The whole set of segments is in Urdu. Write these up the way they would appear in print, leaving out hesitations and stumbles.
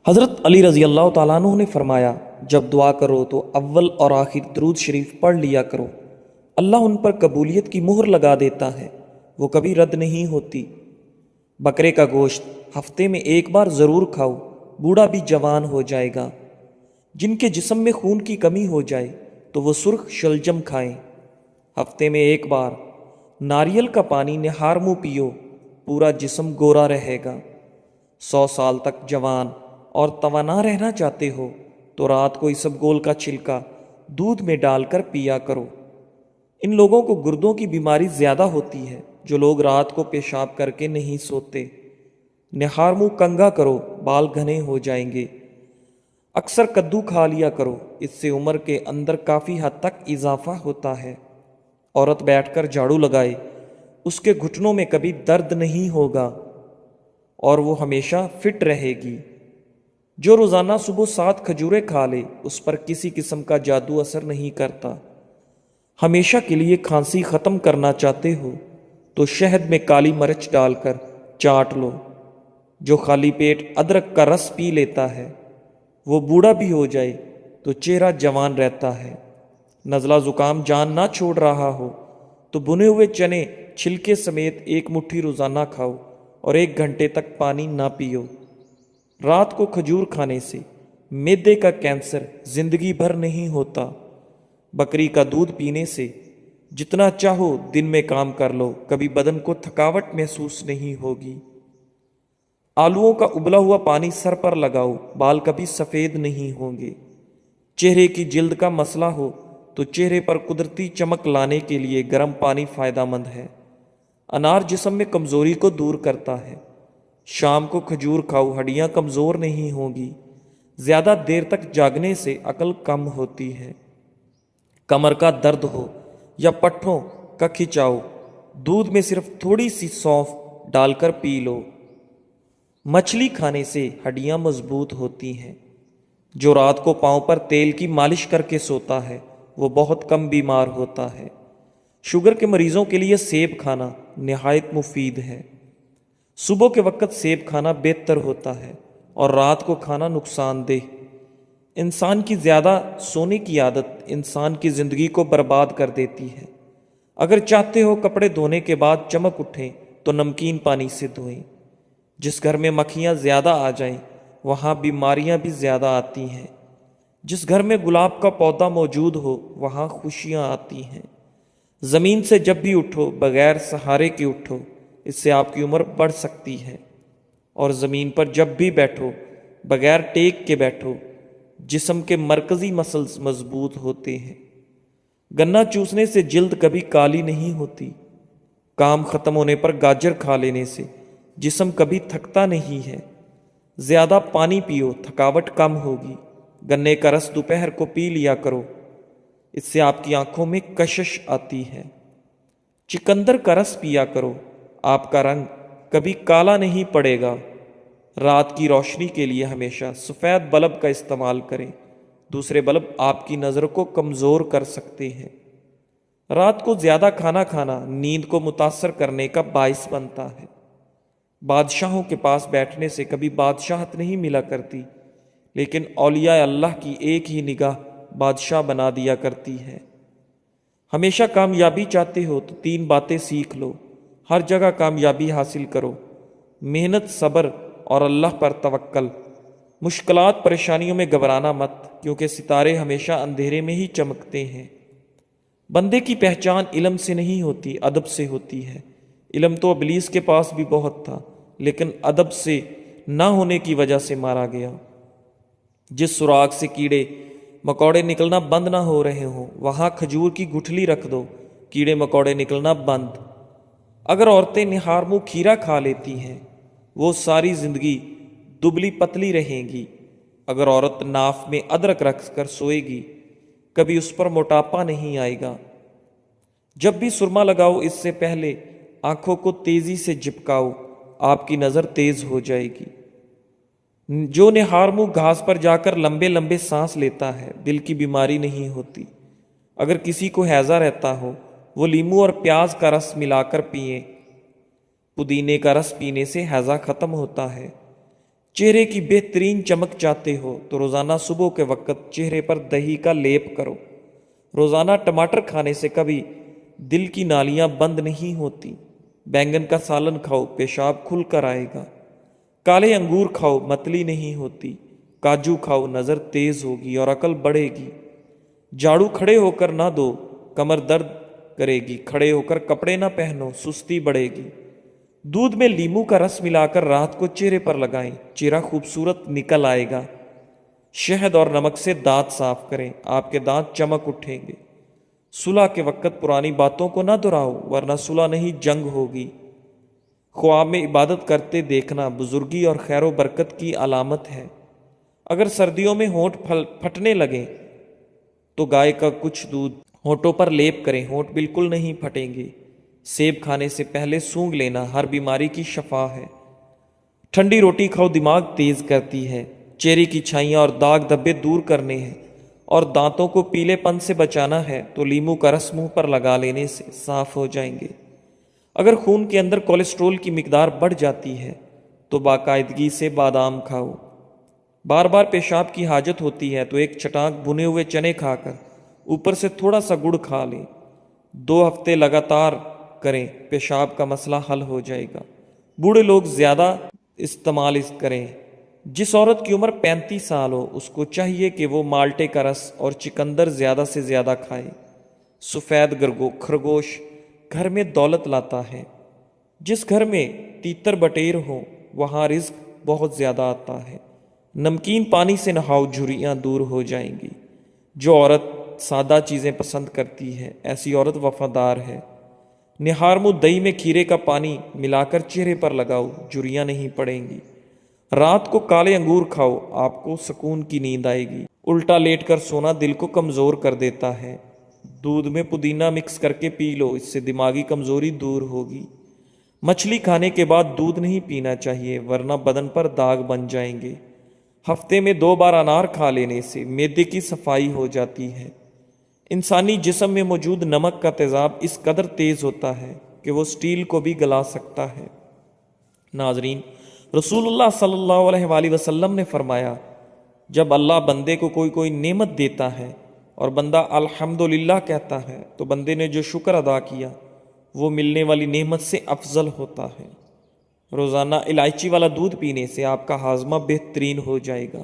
حضرت علی رضی اللہ تعالیٰ عنہ نے فرمایا، جب دعا کرو تو اول اور آخر درود شریف پڑھ لیا کرو، اللہ ان پر قبولیت کی مہر لگا دیتا ہے، وہ کبھی رد نہیں ہوتی۔ بکرے کا گوشت ہفتے میں ایک بار ضرور کھاؤ، بوڑھا بھی جوان ہو جائے گا۔ جن کے جسم میں خون کی کمی ہو جائے تو وہ سرخ شلجم کھائیں۔ ہفتے میں ایک بار ناریل کا پانی نہار منہ پیو، پورا جسم گورا رہے گا۔ 100 سال تک جوان اور توانا رہنا چاہتے ہو تو رات کو اسبگول کا چھلکا دودھ میں ڈال کر پیا کرو۔ ان لوگوں کو گردوں کی بیماری زیادہ ہوتی ہے جو لوگ رات کو پیشاب کر کے نہیں سوتے۔ نہار منہ کنگھا کرو، بال گھنے ہو جائیں گے۔ اکثر کدو کھا لیا کرو، اس سے عمر کے اندر کافی حد تک اضافہ ہوتا ہے۔ عورت بیٹھ کر جھاڑو لگائے، اس کے گھٹنوں میں کبھی درد نہیں ہوگا اور وہ ہمیشہ فٹ رہے گی۔ جو روزانہ صبح 7 کھجوریں کھا لے، اس پر کسی قسم کا جادو اثر نہیں کرتا۔ ہمیشہ کے لیے کھانسی ختم کرنا چاہتے ہو تو شہد میں کالی مرچ ڈال کر چاٹ لو۔ جو خالی پیٹ ادرک کا رس پی لیتا ہے وہ بوڑھا بھی ہو جائے تو چہرہ جوان رہتا ہے۔ نزلہ زکام جان نہ چھوڑ رہا ہو تو بنے ہوئے چنے چھلکے سمیت 1 مٹھی روزانہ کھاؤ اور 1 گھنٹے تک پانی نہ پیو۔ رات کو کھجور کھانے سے معدے کا کینسر زندگی بھر نہیں ہوتا۔ بکری کا دودھ پینے سے جتنا چاہو دن میں کام کر لو، کبھی بدن کو تھکاوٹ محسوس نہیں ہوگی۔ آلوؤں کا ابلا ہوا پانی سر پر لگاؤ، بال کبھی سفید نہیں ہوں گے۔ چہرے کی جلد کا مسئلہ ہو تو چہرے پر قدرتی چمک لانے کے لیے گرم پانی فائدہ مند ہے۔ انار جسم میں کمزوری کو دور کرتا ہے۔ شام کو کھجور کھاؤ، ہڈیاں کمزور نہیں ہوں گی۔ زیادہ دیر تک جاگنے سے عقل کم ہوتی ہے۔ کمر کا درد ہو یا پٹھوں کا کھچاؤ، دودھ میں صرف تھوڑی سی سونف ڈال کر پی لو۔ مچھلی کھانے سے ہڈیاں مضبوط ہوتی ہیں۔ جو رات کو پاؤں پر تیل کی مالش کر کے سوتا ہے وہ بہت کم بیمار ہوتا ہے۔ شوگر کے مریضوں کے لیے سیب کھانا نہایت مفید ہے۔ صبح کے وقت سیب کھانا بہتر ہوتا ہے اور رات کو کھانا نقصان دہ۔ انسان کی زیادہ سونے کی عادت انسان کی زندگی کو برباد کر دیتی ہے۔ اگر چاہتے ہو کپڑے دھونے کے بعد چمک اٹھیں تو نمکین پانی سے دھوئیں۔ جس گھر میں مکھیاں زیادہ آ جائیں وہاں بیماریاں بھی زیادہ آتی ہیں۔ جس گھر میں گلاب کا پودا موجود ہو وہاں خوشیاں آتی ہیں۔ زمین سے جب بھی اٹھو بغیر سہارے کے اٹھو، اس سے آپ کی عمر بڑھ سکتی ہے۔ اور زمین پر جب بھی بیٹھو بغیر ٹیک کے بیٹھو، جسم کے مرکزی مسلز مضبوط ہوتے ہیں۔ گنا چوسنے سے جلد کبھی کالی نہیں ہوتی۔ کام ختم ہونے پر گاجر کھا لینے سے جسم کبھی تھکتا نہیں ہے۔ زیادہ پانی پیو، تھکاوٹ کم ہوگی۔ گنے کا رس دوپہر کو پی لیا کرو، اس سے آپ کی آنکھوں میں کشش آتی ہے۔ چقندر کا رس پیا کرو، آپ کا رنگ کبھی کالا نہیں پڑے گا۔ رات کی روشنی کے لیے ہمیشہ سفید بلب کا استعمال کریں، دوسرے بلب آپ کی نظر کو کمزور کر سکتے ہیں۔ رات کو زیادہ کھانا کھانا نیند کو متاثر کرنے کا باعث بنتا ہے۔ بادشاہوں کے پاس بیٹھنے سے کبھی بادشاہت نہیں ملا کرتی، لیکن اولیاء اللہ کی ایک ہی نگاہ بادشاہ بنا دیا کرتی ہے۔ ہمیشہ کامیابی چاہتے ہو تو 3 باتیں سیکھ لو، ہر جگہ کامیابی حاصل کرو: محنت، صبر اور اللہ پر توکل۔ مشکلات پریشانیوں میں گھبرانا مت، کیونکہ ستارے ہمیشہ اندھیرے میں ہی چمکتے ہیں۔ بندے کی پہچان علم سے نہیں ہوتی، ادب سے ہوتی ہے۔ علم تو ابلیس کے پاس بھی بہت تھا، لیکن ادب سے نہ ہونے کی وجہ سے مارا گیا۔ جس سوراخ سے کیڑے مکوڑے نکلنا بند نہ ہو رہے ہوں وہاں کھجور کی گٹھلی رکھ دو، کیڑے مکوڑے نکلنا بند۔ اگر عورتیں نہار منہ کھیرا کھا لیتی ہیں وہ ساری زندگی دبلی پتلی رہیں گی۔ اگر عورت ناف میں ادرک رکھ کر سوئے گی کبھی اس پر موٹاپا نہیں آئے گا۔ جب بھی سرما لگاؤ اس سے پہلے آنکھوں کو تیزی سے جھپکاؤ، آپ کی نظر تیز ہو جائے گی۔ جو نہار منہ گھاس پر جا کر لمبے لمبے سانس لیتا ہے دل کی بیماری نہیں ہوتی۔ اگر کسی کو ہیضہ رہتا ہو وہ لیموں اور پیاز کا رس ملا کر پئیں۔ پودینے کا رس پینے سے ہیضہ ختم ہوتا ہے۔ چہرے کی بہترین چمک چاہتے ہو تو روزانہ صبح کے وقت چہرے پر دہی کا لیپ کرو۔ روزانہ ٹماٹر کھانے سے کبھی دل کی نالیاں بند نہیں ہوتی۔ بینگن کا سالن کھاؤ، پیشاب کھل کر آئے گا۔ کالے انگور کھاؤ، متلی نہیں ہوتی۔ کاجو کھاؤ، نظر تیز ہوگی اور عقل بڑھے گی۔ جھاڑو کھڑے ہو کر نہ دو، کمر درد کرے گی۔ کھڑے ہو کر کپڑے نہ پہنو، سستی بڑھے گی۔ دودھ میں لیموں کا رس ملا کر رات کو چہرے پر لگائیں، چہرہ خوبصورت نکل آئے گا۔ شہد اور نمک سے دانت صاف کریں، آپ کے دانت چمک اٹھیں گے۔ صلح کے وقت پرانی باتوں کو نہ دہراؤ، ورنہ صلح نہیں جنگ ہوگی۔ خواب میں عبادت کرتے دیکھنا بزرگی اور خیر و برکت کی علامت ہے۔ اگر سردیوں میں ہونٹ پھٹنے لگیں تو گائے کا کچھ دودھ ہونٹوں پر لیپ کریں، ہونٹ بالکل نہیں پھٹیں گے۔ سیب کھانے سے پہلے سونگھ لینا ہر بیماری کی شفا ہے۔ ٹھنڈی روٹی کھاؤ، دماغ تیز کرتی ہے۔ چہرے کی چھائیاں اور داغ دھبے دور کرنے ہیں اور دانتوں کو پیلے پن سے بچانا ہے تو لیموں کا رس منہ پر لگا لینے سے صاف ہو جائیں گے۔ اگر خون کے اندر کولیسٹرول کی مقدار بڑھ جاتی ہے تو باقاعدگی سے بادام کھاؤ۔ بار بار پیشاب کی حاجت ہوتی ہے تو ایک چٹانک بھنے ہوئے چنے کھا کر اوپر سے تھوڑا سا گڑ کھا لیں۔ 2 ہفتے لگاتار کریں، پیشاب کا مسئلہ حل ہو جائے گا۔ بوڑھے لوگ زیادہ استعمال کریں۔ جس عورت کی عمر 35 سال ہو اس کو چاہیے کہ وہ مالٹے کا رس اور چقندر زیادہ سے زیادہ کھائے۔ سفید خرگوش گھر میں دولت لاتا ہے۔ جس گھر میں تیتر بٹیر ہو وہاں رزق بہت زیادہ آتا ہے۔ نمکین پانی سے نہاؤ، جھریاں دور ہو جائیں گی۔ جو عورت سادہ چیزیں پسند کرتی ہے ایسی عورت وفادار ہے۔ نہار منہ دہی میں کھیرے کا پانی ملا کر چہرے پر لگاؤ، جھریاں نہیں پڑیں گی۔ رات کو کالے انگور کھاؤ، آپ کو سکون کی نیند آئے گی۔ الٹا لیٹ کر سونا دل کو کمزور کر دیتا ہے۔ دودھ میں پودینہ مکس کر کے پی لو، اس سے دماغی کمزوری دور ہوگی۔ مچھلی کھانے کے بعد دودھ نہیں پینا چاہیے ورنہ بدن پر داغ بن جائیں گے۔ ہفتے میں 2 بار انار کھا لینے سے معدے کی صفائی ہو جاتی ہے۔ انسانی جسم میں موجود نمک کا تیزاب اس قدر تیز ہوتا ہے کہ وہ سٹیل کو بھی گلا سکتا ہے۔ ناظرین، رسول اللہ صلی اللہ علیہ وآلہ وسلم نے فرمایا، جب اللہ بندے کو کوئی نعمت دیتا ہے اور بندہ الحمدللہ کہتا ہے تو بندے نے جو شکر ادا کیا وہ ملنے والی نعمت سے افضل ہوتا ہے۔ روزانہ الائچی والا دودھ پینے سے آپ کا ہاضمہ بہترین ہو جائے گا،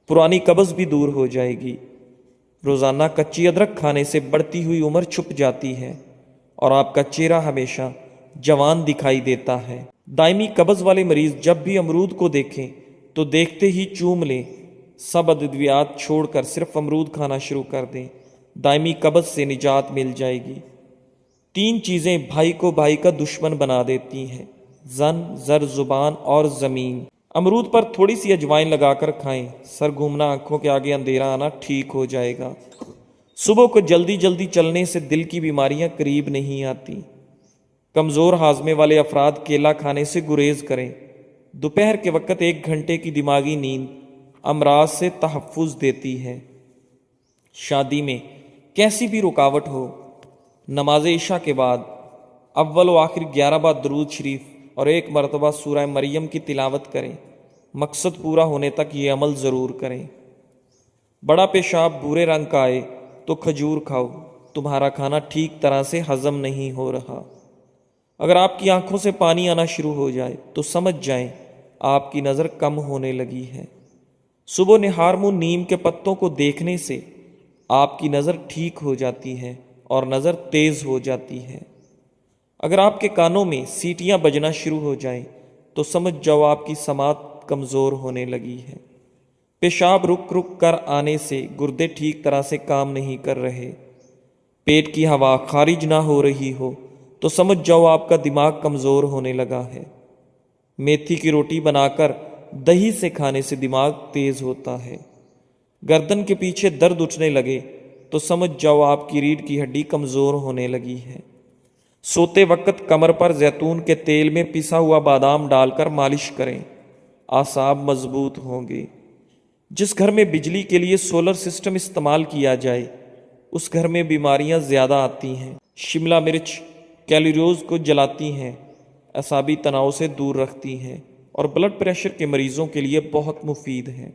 پرانی قبض بھی دور ہو جائے گی۔ روزانہ کچی ادرک کھانے سے بڑھتی ہوئی عمر چھپ جاتی ہے اور آپ کا چہرہ ہمیشہ جوان دکھائی دیتا ہے۔ دائمی قبض والے مریض جب بھی امرود کو دیکھیں تو دیکھتے ہی چوم لیں، سب ادویات چھوڑ کر صرف امرود کھانا شروع کر دیں، دائمی قبض سے نجات مل جائے گی۔ 3 چیزیں بھائی کو بھائی کا دشمن بنا دیتی ہیں: زن، زر زبان اور زمین۔ امرود پر تھوڑی سی اجوائن لگا کر کھائیں، سر گھومنا، آنکھوں کے آگے اندھیرا آنا ٹھیک ہو جائے گا۔ صبح کو جلدی چلنے سے دل کی بیماریاں قریب نہیں آتی۔ کمزور ہاضمے والے افراد کیلا کھانے سے گریز کریں۔ دوپہر کے وقت 1 گھنٹے کی دماغی نیند امراض سے تحفظ دیتی ہے۔ شادی میں کیسی بھی رکاوٹ ہو، نماز عشاء کے بعد اول و آخر 11 بار درود شریف اور 1 مرتبہ سورہ مریم کی تلاوت کریں۔ مقصد پورا ہونے تک یہ عمل ضرور کریں۔ بڑا پیشاب بھورے رنگ کا آئے تو کھجور کھاؤ، تمہارا کھانا ٹھیک طرح سے ہضم نہیں ہو رہا۔ اگر آپ کی آنکھوں سے پانی آنا شروع ہو جائے تو سمجھ جائیں آپ کی نظر کم ہونے لگی ہے۔ صبح نہار منہ نیم کے پتوں کو دیکھنے سے آپ کی نظر ٹھیک ہو جاتی ہے اور نظر تیز ہو جاتی ہے۔ اگر آپ کے کانوں میں سیٹیاں بجنا شروع ہو جائیں تو سمجھ جاؤ آپ کی سماعت کمزور ہونے لگی ہے۔ پیشاب رک کر آنے سے گردے ٹھیک طرح سے کام نہیں کر رہے، پیٹ کی ہوا خارج نہ ہو رہی ہو تو سمجھ جاؤ آپ کا دماغ کمزور ہونے لگا ہے۔ میتھی کی روٹی بنا کر دہی سے کھانے سے دماغ تیز ہوتا ہے۔ گردن کے پیچھے درد اٹھنے لگے تو سمجھ جاؤ آپ کی ریڑھ کی ہڈی کمزور ہونے لگی ہے۔ سوتے وقت کمر پر زیتون کے تیل میں پسا ہوا بادام ڈال کر مالش کریں، اعصاب مضبوط ہوں گے۔ جس گھر میں بجلی کے لیے سولر سسٹم استعمال کیا جائے اس گھر میں بیماریاں زیادہ آتی ہیں۔ شملہ مرچ کیلوریز کو جلاتی ہیں، اعصابی تناؤ سے دور رکھتی ہیں اور بلڈ پریشر کے مریضوں کے لیے بہت مفید ہے۔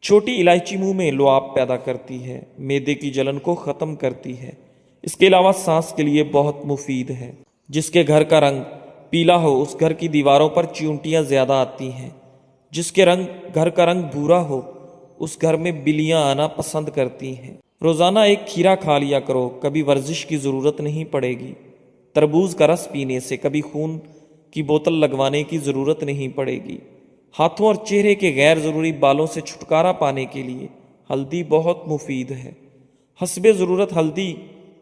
چھوٹی الائچی منہ میں لعاب پیدا کرتی ہے، معدے کی جلن کو ختم کرتی ہے۔ اس کے علاوہ سانس کے لیے بہت مفید ہے۔ جس کے گھر کا رنگ پیلا ہو اس گھر کی دیواروں پر چیونٹیاں زیادہ آتی ہیں۔ جس کے گھر کا رنگ بھورا ہو اس گھر میں بلیاں آنا پسند کرتی ہیں۔ روزانہ ایک کھیرا کھا لیا کرو، کبھی ورزش کی ضرورت نہیں پڑے گی۔ تربوز کا رس پینے سے کبھی خون کی بوتل لگوانے کی ضرورت نہیں پڑے گی۔ ہاتھوں اور چہرے کے غیر ضروری بالوں سے چھٹکارا پانے کے لیے ہلدی بہت مفید ہے۔ حسب ضرورت ہلدی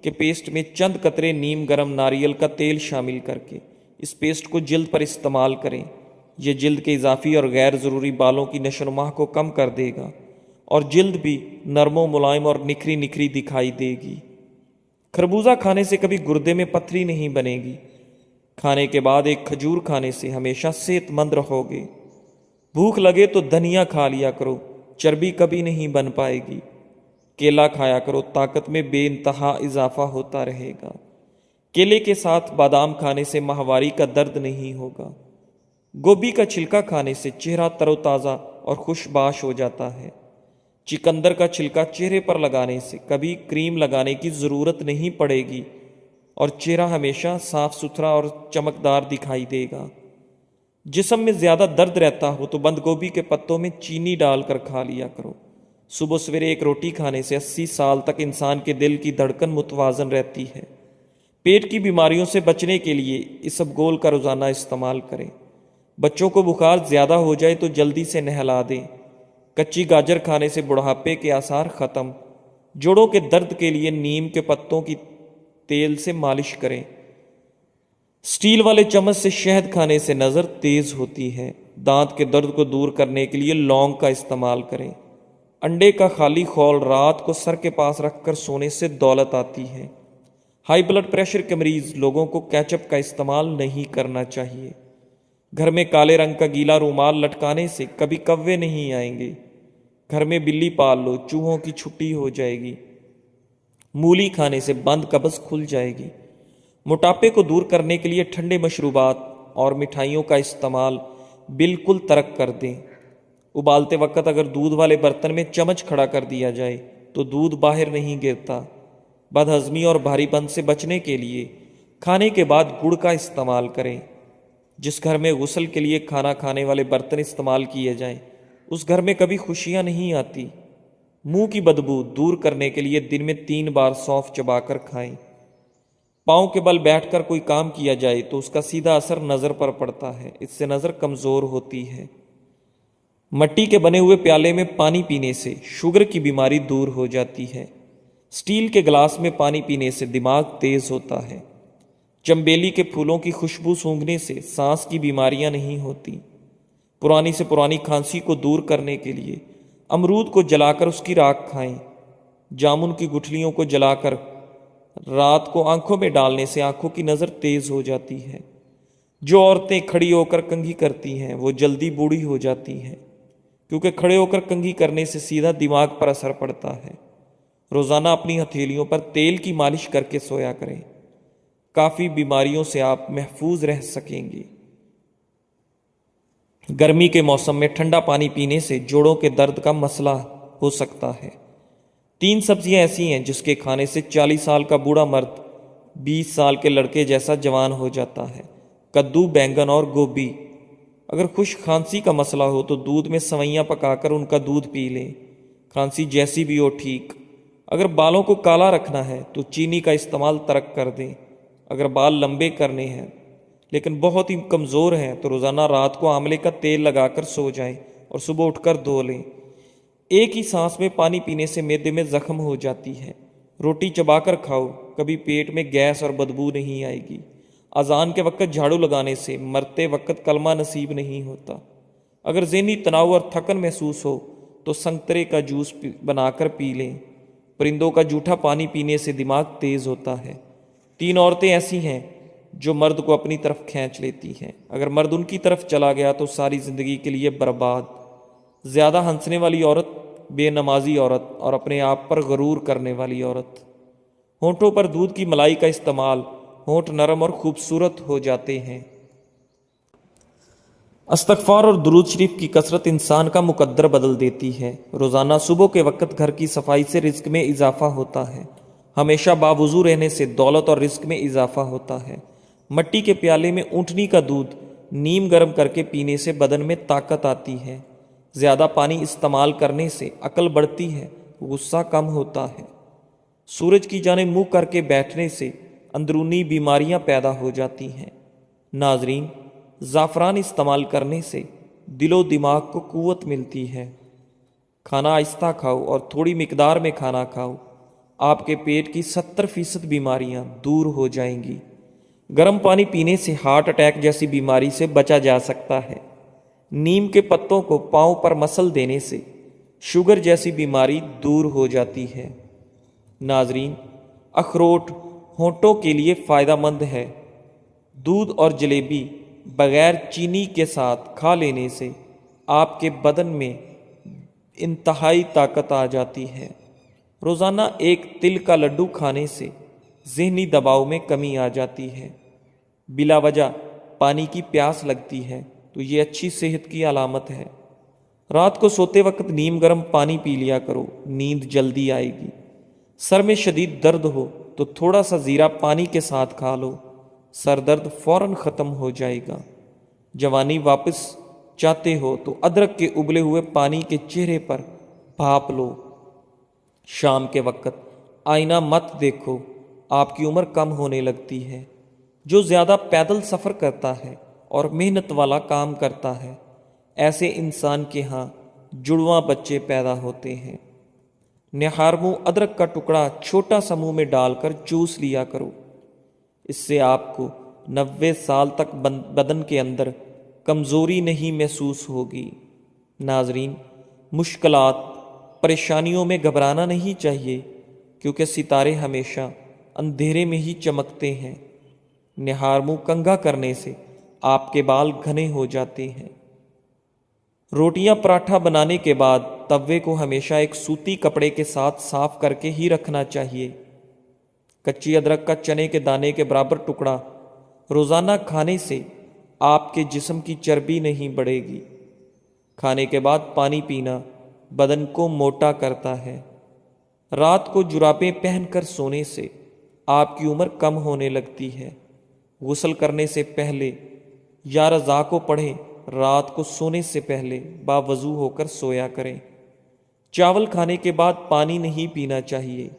کے پیسٹ میں چند قطرے نیم گرم ناریل کا تیل شامل کر کے اس پیسٹ کو جلد پر استعمال کریں۔ یہ جلد کے اضافی اور غیر ضروری بالوں کی نشو و نما کو کم کر دے گا اور جلد بھی نرم و ملائم اور نکھری نکھری دکھائی دے گی۔ خربوزہ کھانے سے کبھی گردے میں پتھری نہیں بنے گی۔ کھانے کے بعد ایک کھجور کھانے سے ہمیشہ صحت مند رہو گے۔ بھوک لگے تو دھنیا کھا لیا کرو، چربی کبھی نہیں بن پائے گی۔ کیلا کھایا کرو، طاقت میں بے انتہا اضافہ ہوتا رہے گا۔ کیلے کے ساتھ بادام کھانے سے ماہواری کا درد نہیں ہوگا۔ گوبھی کا چھلکا کھانے سے چہرہ تر و تازہ اور خوش باش ہو جاتا ہے۔ چکندر کا چھلکا چہرے پر لگانے سے کبھی کریم لگانے کی ضرورت نہیں پڑے گی اور چہرہ ہمیشہ صاف ستھرا اور چمکدار دکھائی دے گا۔ جسم میں زیادہ درد رہتا ہو تو بند گوبھی کے پتوں میں چینی ڈال کر کھا لیا کرو۔ صبح سویرے ایک روٹی کھانے سے 80 سال تک انسان کے دل کی دھڑکن متوازن رہتی ہے۔ پیٹ کی بیماریوں سے بچنے کے لیے اسبگول کا روزانہ استعمال کریں۔ بچوں کو بخار زیادہ ہو جائے تو جلدی سے نہلا دیں۔ کچی گاجر کھانے سے بڑھاپے کے آثار ختم۔ جوڑوں کے درد کے لیے نیم کے پتوں کی تیل سے مالش کریں۔ سٹیل والے چمچ سے شہد کھانے سے نظر تیز ہوتی ہے۔ دانت کے درد کو دور کرنے کے لیے لونگ کا استعمال کریں۔ انڈے کا خالی خول رات کو سر کے پاس رکھ کر سونے سے دولت آتی ہے۔ ہائی بلڈ پریشر کے مریض لوگوں کو کیچپ کا استعمال نہیں کرنا چاہیے۔ گھر میں کالے رنگ کا گیلا رومال لٹکانے سے کبھی کوے نہیں آئیں گے۔ گھر میں بلی پال لو، چوہوں کی چھٹی ہو جائے گی۔ مولی کھانے سے بند قبض کھل جائے گی۔ موٹاپے کو دور کرنے کے لیے ٹھنڈے مشروبات اور مٹھائیوں کا استعمال بالکل ترک کر دیں۔ ابالتے وقت اگر دودھ والے برتن میں چمچ کھڑا کر دیا جائے تو دودھ باہر نہیں گرتا۔ بد ہضمی اور بھاری پن سے بچنے کے لیے کھانے کے بعد گڑ کا استعمال کریں۔ جس گھر میں غسل کے لیے کھانا کھانے والے برتن استعمال کیے جائیں اس گھر میں کبھی خوشیاں نہیں آتی۔ منہ کی بدبو دور کرنے کے لیے دن میں 3 بار سونف چبا کر کھائیں۔ پاؤں کے بل بیٹھ کر کوئی کام کیا جائے تو اس کا سیدھا اثر نظر پر پڑتا ہے، اس سے نظر کمزور ہوتی ہے۔ مٹی کے بنے ہوئے پیالے میں پانی پینے سے شوگر کی بیماری دور ہو جاتی ہے۔ سٹیل کے گلاس میں پانی پینے سے دماغ تیز ہوتا ہے۔ چنبیلی کے پھولوں کی خوشبو سونگھنے سے سانس کی بیماریاں نہیں ہوتی۔ پرانی سے پرانی کھانسی کو دور کرنے کے لیے امرود کو جلا کر اس کی راکھ کھائیں۔ جامن کی گٹھلیوں کو جلا کر رات کو آنکھوں میں ڈالنے سے آنکھوں کی نظر تیز ہو جاتی ہے۔ جو عورتیں کھڑی ہو کر کنگھی کرتی ہیں وہ جلدی بوڑھی ہو جاتی ہیں، کیونکہ کھڑے ہو کر کنگھی کرنے سے سیدھا دماغ پر اثر پڑتا ہے۔ روزانہ اپنی ہتھیلیوں پر تیل کی مالش کر کے سویا کریں۔ کافی بیماریوں سے آپ محفوظ رہ سکیں گے۔ گرمی کے موسم میں ٹھنڈا پانی پینے سے جوڑوں کے درد کا مسئلہ ہو سکتا ہے۔ 3 سبزیاں ایسی ہیں جس کے کھانے سے 40 سال کا بوڑھا مرد 20 سال کے لڑکے جیسا جوان ہو جاتا ہے۔ کدو، بینگن اور گوبھی۔ اگر خشک کھانسی کا مسئلہ ہو تو دودھ میں سوئیاں پکا کر ان کا دودھ پی لیں۔ کھانسی جیسی بھی ہو ٹھیک۔ اگر بالوں کو کالا رکھنا ہے تو چینی کا استعمال ترک کر دیں۔ اگر بال لمبے کرنے ہیں لیکن بہت ہی کمزور ہیں تو روزانہ رات کو آملے کا تیل لگا کر سو جائیں اور صبح اٹھ کر دھو لیں۔ ایک ہی سانس میں پانی پینے سے معدے میں زخم ہو جاتی ہے۔ روٹی چبا کر کھاؤ، کبھی پیٹ میں گیس اور بدبو نہیں آئے گی۔ اذان کے وقت جھاڑو لگانے سے مرتے وقت کلمہ نصیب نہیں ہوتا۔ اگر ذہنی تناؤ اور تھکن محسوس ہو تو سنترے کا جوس بنا کر پی لیں۔ پرندوں کا جھوٹا پانی پینے سے دماغ تیز ہوتا ہے۔ 3 عورتیں ایسی ہیں جو مرد کو اپنی طرف کھینچ لیتی ہیں۔ اگر مرد ان کی طرف چلا گیا تو ساری زندگی کے لیے برباد۔ زیادہ ہنسنے والی عورت، بے نمازی عورت اور اپنے آپ پر غرور کرنے والی عورت۔ ہونٹوں پر دودھ کی ملائی کا استعمال، ہونٹ نرم اور خوبصورت ہو جاتے ہیں۔ استغفار اور درود شریف کی کثرت انسان کا مقدر بدل دیتی ہے۔ روزانہ صبح کے وقت گھر کی صفائی سے رزق میں اضافہ ہوتا ہے۔ ہمیشہ باوضو رہنے سے دولت اور رزق میں اضافہ ہوتا ہے۔ مٹی کے پیالے میں اونٹنی کا دودھ نیم گرم کر کے پینے سے بدن میں طاقت آتی ہے۔ زیادہ پانی استعمال کرنے سے عقل بڑھتی ہے، غصہ کم ہوتا ہے۔ سورج کی جانب منہ کر کے بیٹھنے سے اندرونی بیماریاں پیدا ہو جاتی ہیں۔ ناظرین، زعفران استعمال کرنے سے دل و دماغ کو قوت ملتی ہے۔ کھانا آہستہ کھاؤ اور تھوڑی مقدار میں کھانا کھاؤ، آپ کے پیٹ کی 70% بیماریاں دور ہو جائیں گی۔ گرم پانی پینے سے ہارٹ اٹیک جیسی بیماری سے بچا جا سکتا ہے۔ نیم کے پتوں کو پاؤں پر مسل دینے سے شوگر جیسی بیماری دور ہو جاتی ہے۔ ناظرین، اخروٹ ہونٹوں کے لیے فائدہ مند ہے۔ دودھ اور جلیبی بغیر چینی کے ساتھ کھا لینے سے آپ کے بدن میں انتہائی طاقت آ جاتی ہے۔ روزانہ ایک تل کا لڈو کھانے سے ذہنی دباؤ میں کمی آ جاتی ہے۔ بلا وجہ پانی کی پیاس لگتی ہے تو یہ اچھی صحت کی علامت ہے۔ رات کو سوتے وقت نیم گرم پانی پی لیا کرو، نیند جلدی آئے گی۔ سر میں شدید درد ہو تو تھوڑا سا زیرہ پانی کے ساتھ کھا لو، سر درد فوراً ختم ہو جائے گا۔ جوانی واپس چاہتے ہو تو ادرک کے ابلے ہوئے پانی کے چہرے پر بھاپ لو۔ شام کے وقت آئینہ مت دیکھو، آپ کی عمر کم ہونے لگتی ہے۔ جو زیادہ پیدل سفر کرتا ہے اور محنت والا کام کرتا ہے، ایسے انسان کے ہاں جڑواں بچے پیدا ہوتے ہیں۔ نہارمو ادرک کا ٹکڑا چھوٹا سا منہ میں ڈال کر چوس لیا کرو، اس سے آپ کو 90 سال تک بدن کے اندر کمزوری نہیں محسوس ہوگی۔ ناظرین، مشکلات، پریشانیوں میں گھبرانا نہیں چاہیے، کیونکہ ستارے ہمیشہ اندھیرے میں ہی چمکتے ہیں۔ نہارمو کنگھا کرنے سے آپ کے بال گھنے ہو جاتے ہیں۔ روٹیاں پراٹھا بنانے کے بعد توے کو ہمیشہ ایک سوتی کپڑے کے ساتھ صاف کر کے ہی رکھنا چاہیے۔ کچی ادرک کا چنے کے دانے کے برابر ٹکڑا روزانہ کھانے سے آپ کے جسم کی چربی نہیں بڑھے گی۔ کھانے کے بعد پانی پینا بدن کو موٹا کرتا ہے۔ رات کو جرابیں پہن کر سونے سے آپ کی عمر کم ہونے لگتی ہے۔ غسل کرنے سے پہلے یا رضا کو پڑھیں، رات کو سونے سے پہلے باوضو ہو کر سویا کریں۔ چاول کھانے کے بعد پانی نہیں پینا چاہیے۔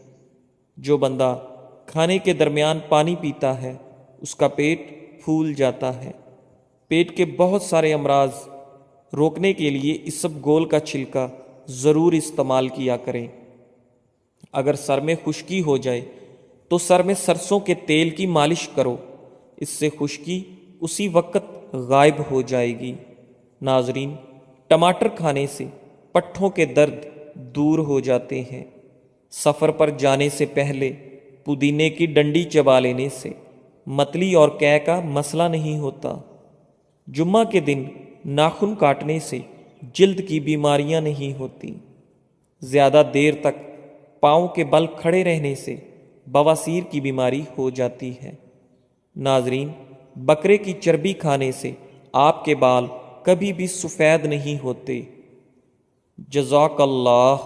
جو بندہ کھانے کے درمیان پانی پیتا ہے اس کا پیٹ پھول جاتا ہے۔ پیٹ کے بہت سارے امراض روکنے کے لیے اسب گول کا چھلکا ضرور استعمال کیا کریں۔ اگر سر میں خشکی ہو جائے تو سر میں سرسوں کے تیل کی مالش کرو، اس سے خشکی اسی وقت غائب ہو جائے گی۔ ناظرین، ٹماٹر کھانے سے پٹھوں کے درد دور ہو جاتے ہیں۔ سفر پر جانے سے پہلے پودینے کی ڈنڈی چبا لینے سے متلی اور قے کا مسئلہ نہیں ہوتا۔ جمعہ کے دن ناخن کاٹنے سے جلد کی بیماریاں نہیں ہوتی۔ زیادہ دیر تک پاؤں کے بل کھڑے رہنے سے بواسیر کی بیماری ہو جاتی ہے۔ ناظرین، بکرے کی چربی کھانے سے آپ کے بال کبھی بھی سفید نہیں ہوتے۔ جزاک اللہ۔